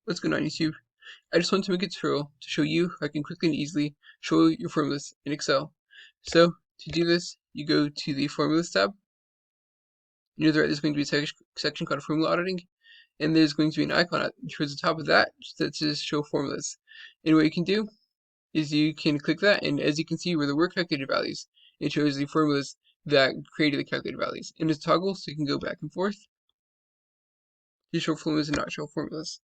What's going on, YouTube? I just wanted to make a tutorial to show you how I can quickly and easily show your formulas in Excel. So to do this, you go to the Formulas tab. Near the right, there's going to be a section called Formula Auditing, and there's going to be an icon towards the top of that that says Show Formulas. And what you can do is you can click that, and as you can see where there were calculated values, it shows the formulas that created the calculated values. And it's toggle, so you can go back and forth to show formulas and not show formulas.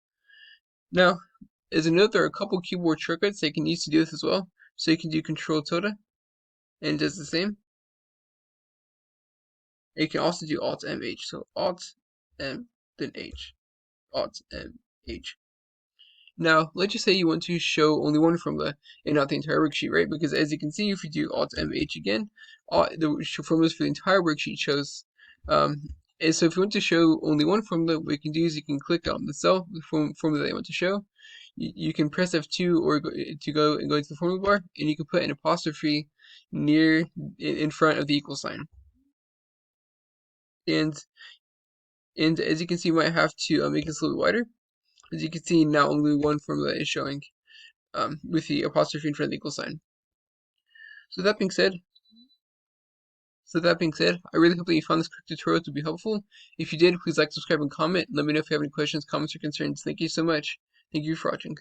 Now, as a note, there are a couple keyboard shortcuts that you can use to do this as well. So you can do Control tilde, and it does the same. And you can also do Alt M H. So Alt M then H. Alt M H. Now, let's just say you want to show only one formula and not the entire worksheet, right? Because as you can see, if you do Alt M H again, the formulas for the entire worksheet shows. And so if you want to show only one formula, what you can do is you can click on the cell, the formula that you want to show. You can press F2 or to go into the formula bar, and you can put an apostrophe near in front of the equal sign. And as you can see, you might have to make this a little bit wider. As you can see, now only one formula is showing with the apostrophe in front of the equal sign. So that being said, I really hope that you found this quick tutorial to be helpful. If you did, please like, subscribe, and comment. Let me know if you have any questions, comments, or concerns. Thank you so much. Thank you for watching.